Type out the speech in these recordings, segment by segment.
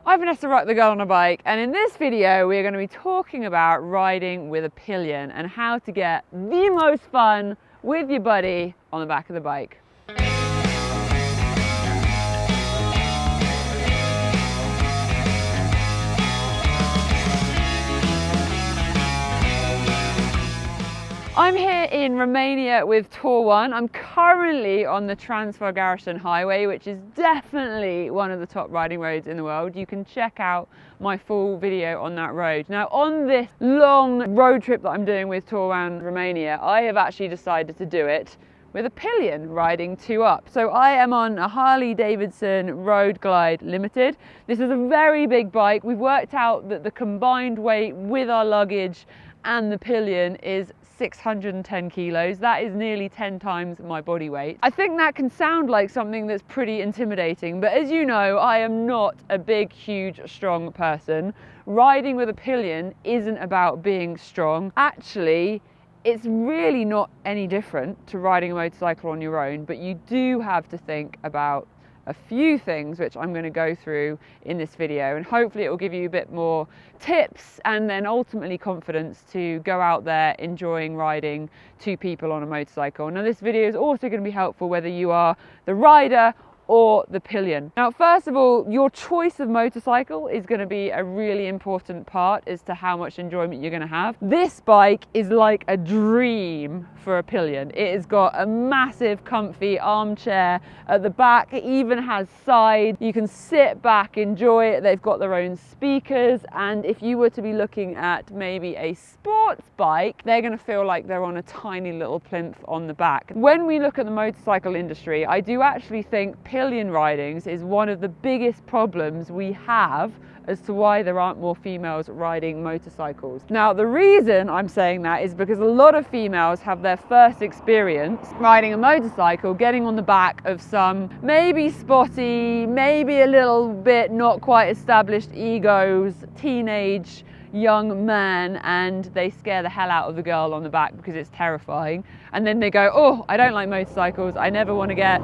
I'm Vanessa Rock, the girl on a bike, and in this video we're going to be talking about riding with a pillion and how to get the most fun with your buddy on the back of the bike. I'm here in Romania with Tour 1. I'm currently on the Transfăgărășeni Highway, which is definitely one of the top riding roads in the world. You can check out my full video on that road. Now, on this long road trip that I'm doing with Tour 1 Romania, I have actually decided to do it with a pillion, riding 2 up. So I am on a Harley Davidson Road Glide Limited. This is a very big bike. We've worked out that the combined weight with our luggage and the pillion is 610 kilos. That is nearly 10 times my body weight. I think that can sound like something that's pretty intimidating, but as you know, I am not a big, huge, strong person. Riding with a pillion isn't about being strong. Actually, it's really not any different to riding a motorcycle on your own, but you do have to think about a few things which I'm going to go through in this video, and hopefully it will give you a bit more tips and then ultimately confidence to go out there enjoying riding 2 people on a motorcycle. Now, this video is also going to be helpful whether you are the rider or the pillion. Now, first of all, your choice of motorcycle is going to be a really important part as to how much enjoyment you're going to have. This bike is like a dream for a pillion. It has got a massive comfy armchair at the back. It even has sides. You can sit back, enjoy it. They've got their own speakers, and if you were to be looking at maybe a sports bike, they're going to feel like they're on a tiny little plinth on the back. When we look at the motorcycle industry, I do actually think pillion ridings is one of the biggest problems we have as to why there aren't more females riding motorcycles. Now, the reason I'm saying that is because a lot of females have their first experience riding a motorcycle getting on the back of some maybe spotty, maybe a little bit not quite established egos, teenage young man, and they scare the hell out of the girl on the back because it's terrifying. And then they go, oh, I don't like motorcycles, I never want to get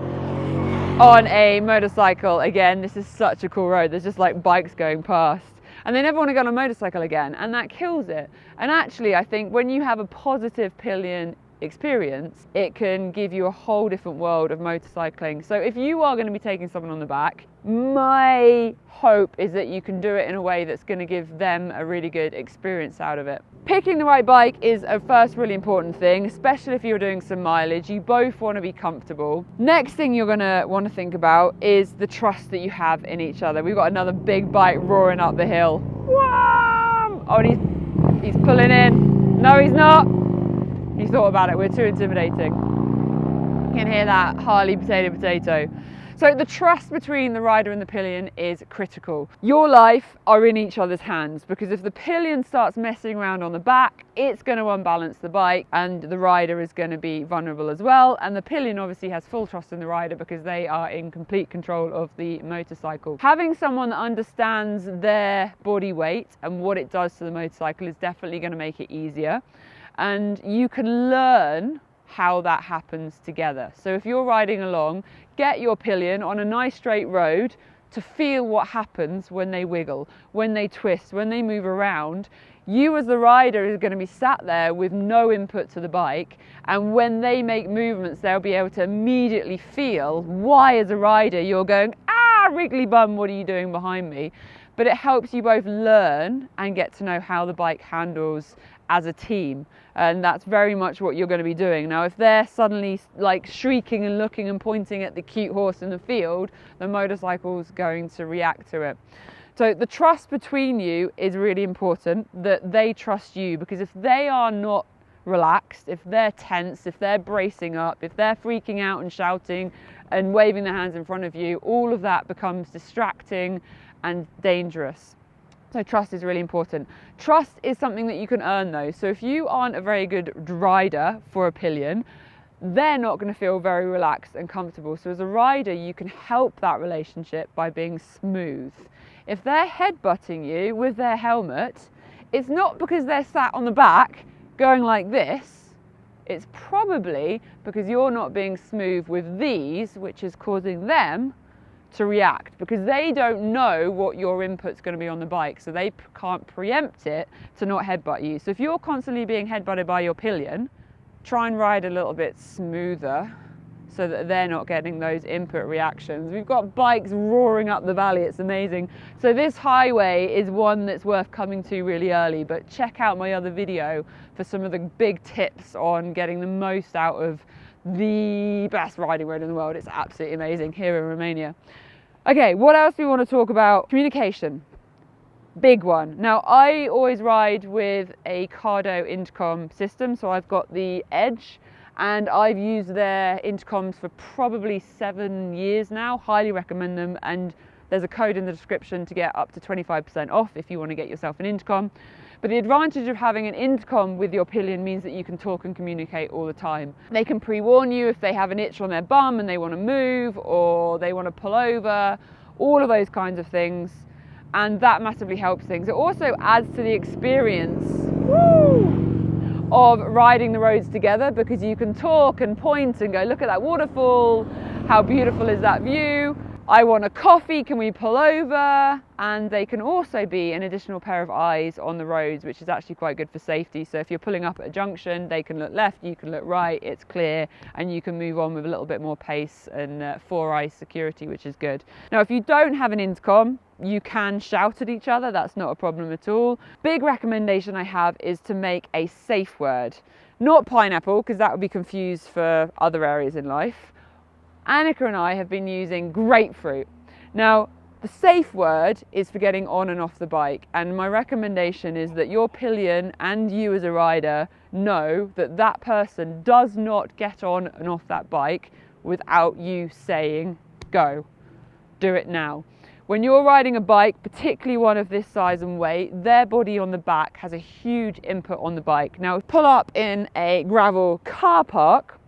on a motorcycle again. This is such a cool road, there's just like bikes going past, and they never want to go on a motorcycle again, and that kills it. And actually, I think when you have a positive pillion experience, it can give you a whole different world of motorcycling. So if you are going to be taking someone on the back, my hope is that you can do it in a way that's going to give them a really good experience out of it. Picking the right bike is a first really important thing, especially if you're doing some mileage. You both want to be comfortable. Next thing you're going to want to think about is the trust that you have in each other. We've got another big bike roaring up the hill. Whoa! Oh, and he's pulling in. No, he's not. He thought about it. We're too intimidating. You can hear that Harley potato. So the trust between the rider and the pillion is critical. Your life are in each other's hands, because if the pillion starts messing around on the back, it's going to unbalance the bike and the rider is going to be vulnerable as well. And the pillion obviously has full trust in the rider because they are in complete control of the motorcycle. Having someone that understands their body weight and what it does to the motorcycle is definitely going to make it easier. And you can learn how that happens together. So if you're riding along, get your pillion on a nice straight road to feel what happens when they wiggle, when they twist, when they move around. You as the rider is going to be sat there with no input to the bike, and when they make movements, they'll be able to immediately feel why as a rider you're going, ah, wriggly bum, what are you doing behind me? But it helps you both learn and get to know how the bike handles as a team, and that's very much what you're going to be doing. Now, if they're suddenly like shrieking and looking and pointing at the cute horse in the field, the motorcycle's going to react to it. So the trust between you is really important, that they trust you, because if they are not relaxed, if they're tense, if they're bracing up, if they're freaking out and shouting and waving their hands in front of you, all of that becomes distracting and dangerous. So trust is really important. Trust is something that you can earn though. So if you aren't a very good rider for a pillion, they're not going to feel very relaxed and comfortable. So as a rider, you can help that relationship by being smooth. If they're headbutting you with their helmet, it's not because they're sat on the back going like this. It's probably because you're not being smooth with these, which is causing them to react, because they don't know what your input's going to be on the bike, so they can't preempt it to not headbutt you. So if you're constantly being headbutted by your pillion, try and ride a little bit smoother so that they're not getting those input reactions. We've got bikes roaring up the valley, it's amazing. So this highway is one that's worth coming to really early, but check out my other video for some of the big tips on getting the most out of the best riding road in the world. It's absolutely amazing here in Romania. Okay, what else do we want to talk about? Communication. Big one. Now, I always ride with a Cardo intercom system, so I've got the Edge, and I've used their intercoms for probably 7 years now. Highly recommend them, and there's a code in the description to get up to 25% off if you want to get yourself an intercom. But the advantage of having an intercom with your Pillion means that you can talk and communicate all the time. They can pre-warn you if they have an itch on their bum and they want to move, or they want to pull over, all of those kinds of things. And that massively helps things. It also adds to the experience of riding the roads together, because you can talk and point and go, look at that waterfall, how beautiful is that view? I want a coffee, can we pull over? And they can also be an additional pair of eyes on the roads, which is actually quite good for safety. So if you're pulling up at a junction, they can look left, you can look right, it's clear, and you can move on with a little bit more pace and 4-eye security, which is good. Now, if you don't have an intercom, you can shout at each other, that's not a problem at all. Big recommendation I have is to make a safe word. Not pineapple, because that would be confused for other areas in life. Annika and I have been using grapefruit. Now, the safe word is for getting on and off the bike, and my recommendation is that your Pillion and you as a rider know that that person does not get on and off that bike without you saying, go, do it now. When you're riding a bike, particularly one of this size and weight, their body on the back has a huge input on the bike. Now, pull up in a gravel car park,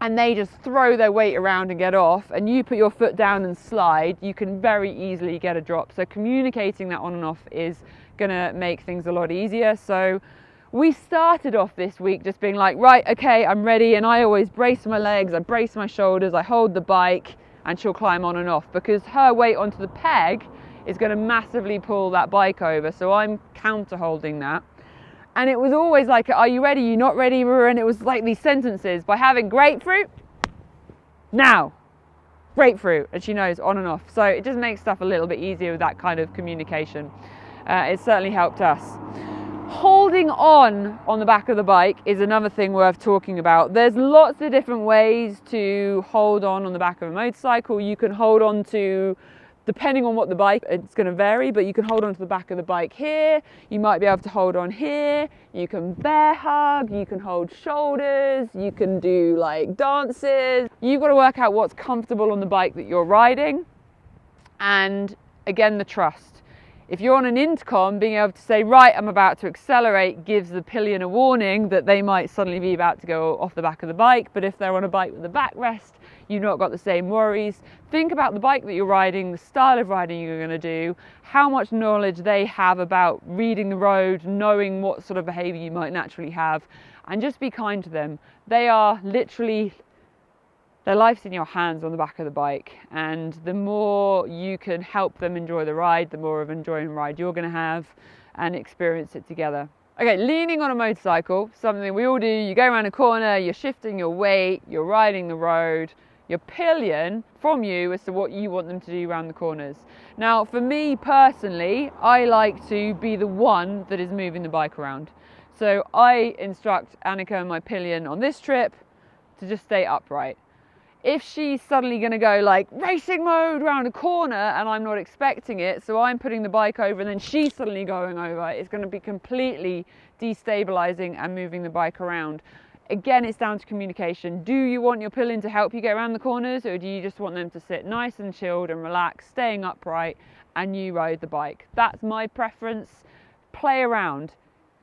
and they just throw their weight around and get off, and you put your foot down and slide, you can very easily get a drop. So communicating that on and off is gonna make things a lot easier. So we started off this week just being like, right, okay, I'm ready, and I always brace my legs, I brace my shoulders, I hold the bike, and she'll climb on and off, because her weight onto the peg is gonna massively pull that bike over. So I'm counter holding that. And it was always like, are you ready? You're not ready? And it was like these sentences, by having grapefruit, now, grapefruit, and she knows on and off. So it just makes stuff a little bit easier with that kind of communication. It certainly helped us. Holding on the back of the bike is another thing worth talking about. There's lots of different ways to hold on the back of a motorcycle. You can hold on to, depending on what the bike, it's going to vary, but you can hold on to the back of the bike here, you might be able to hold on here, you can bear hug, you can hold shoulders, you can do like dances. You've got to work out what's comfortable on the bike that you're riding, and again, the trust. If you're on an intercom, being able to say, right, I'm about to accelerate, gives the Pillion a warning that they might suddenly be about to go off the back of the bike. But if they're on a bike with a backrest, you've not got the same worries. Think about the bike that you're riding, the style of riding you're going to do, how much knowledge they have about reading the road, knowing what sort of behavior you might naturally have, and just be kind to them. They are literally, their life's in your hands on the back of the bike, and the more you can help them enjoy the ride, the more of an enjoying ride you're going to have and experience it together. Okay, leaning on a motorcycle, something we all do. You go around a corner, you're shifting your weight, you're riding the road, your Pillion from you as to what you want them to do around the corners. Now, for me personally, I like to be the one that is moving the bike around. So I instruct Annika and my Pillion on this trip to just stay upright. If she's suddenly going to go like racing mode around a corner and I'm not expecting it, so I'm putting the bike over and then she's suddenly going over, it's going to be completely destabilizing and moving the bike around. Again, it's down to communication. Do you want your Pillion to help you get around the corners, or do you just want them to sit nice and chilled and relaxed, staying upright, and you ride the bike? That's my preference. Play around.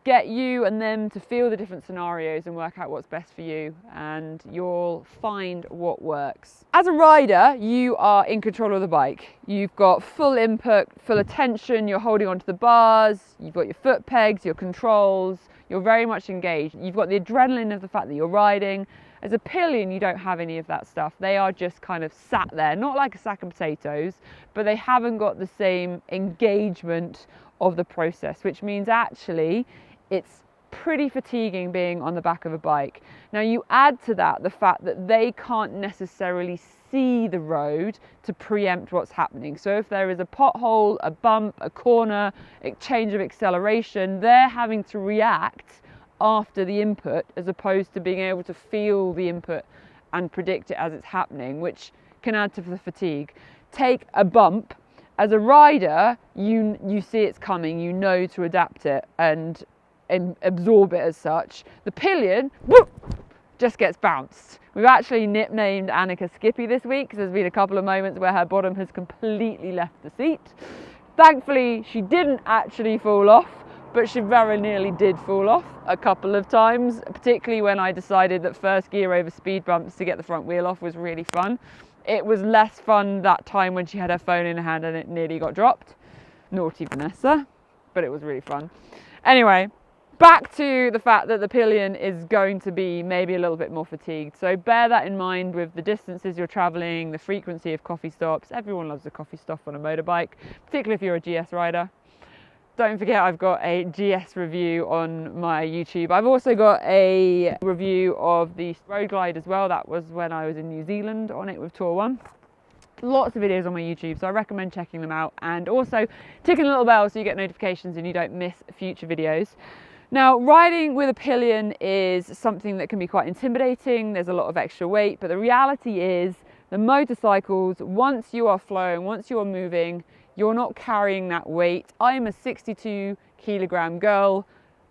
Get you and them to feel the different scenarios and work out what's best for you, and you'll find what works. As a rider, you are in control of the bike. You've got full input, full attention, you're holding onto the bars, you've got your foot pegs, your controls, you're very much engaged. You've got the adrenaline of the fact that you're riding, As a pillion, you don't have any of that stuff. They are just kind of sat there, not like a sack of potatoes, but they haven't got the same engagement of the process, which means actually it's pretty fatiguing being on the back of a bike. Now you add to that the fact that they can't necessarily see the road to preempt what's happening. So if there is a pothole, a bump, a corner, a change of acceleration, they're having to react after the input as opposed to being able to feel the input and predict it as it's happening, which can add to the fatigue. Take a bump. As a rider, you see it's coming, you know to adapt it and absorb it as such. The pillion, whoop, just gets bounced. We've actually nicknamed Annika Skippy this week because there's been a couple of moments where her bottom has completely left the seat. Thankfully, she didn't actually fall off, but she very nearly did fall off a couple of times, particularly when I decided that first gear over speed bumps to get the front wheel off was really fun. It was less fun that time when she had her phone in her hand and it nearly got dropped. Naughty Vanessa, but it was really fun. Anyway, back to the fact that the pillion is going to be maybe a little bit more fatigued. So bear that in mind with the distances you're traveling, the frequency of coffee stops. Everyone loves a coffee stop on a motorbike, particularly if you're a GS rider. Don't forget I've got a GS review on my YouTube. I've also got a review of the Road Glide as well. That was when I was in New Zealand on it with Tour 1. Lots of videos on my YouTube, so I recommend checking them out. And also ticking a little bell so you get notifications and you don't miss future videos. Now, riding with a pillion is something that can be quite intimidating. There's a lot of extra weight, but the reality is the motorcycles, once you are flowing, once you are moving, you're not carrying that weight. I am a 62 kilogram girl.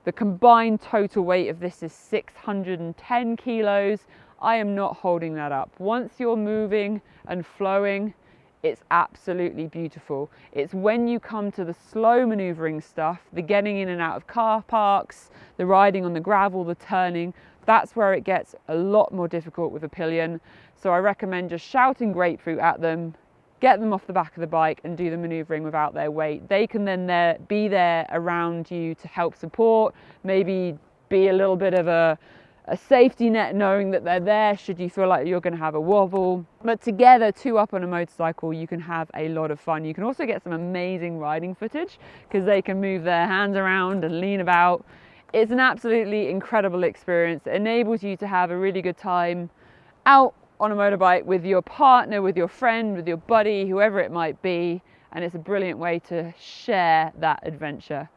The combined total weight of this is 610 kilos. I am not holding that up. Once you're moving and flowing, it's absolutely beautiful. It's when you come to the slow maneuvering stuff, the getting in and out of car parks, the riding on the gravel, the turning, that's where it gets a lot more difficult with a pillion. So I recommend just shouting grapefruit at them, get them off the back of the bike and do the maneuvering without their weight. They can then be there around you to help support, maybe be a little bit of a safety net knowing that they're there should you feel like you're going to have a wobble. But together, two up on a motorcycle, you can have a lot of fun. You can also get some amazing riding footage because they can move their hands around and lean about. It's an absolutely incredible experience. It enables you to have a really good time out on a motorbike with your partner, with your friend, with your buddy, whoever it might be, and it's a brilliant way to share that adventure.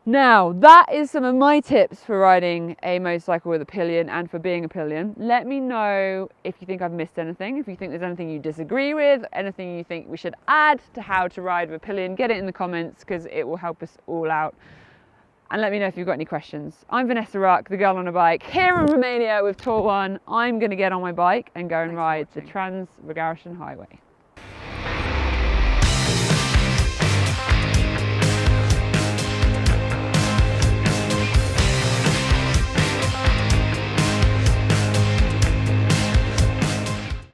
Now, that is some of my tips for riding a motorcycle with a pillion and for being a pillion. Let me know if you think I've missed anything, if you think there's anything you disagree with, anything you think we should add to how to ride with a pillion. Get it in the comments because it will help us all out. And let me know if you've got any questions. I'm Vanessa Ruck, the girl on a bike, here in Romania with Tour 1. I'm going to get on my bike and go and ride the Trans-Rogarshan Highway.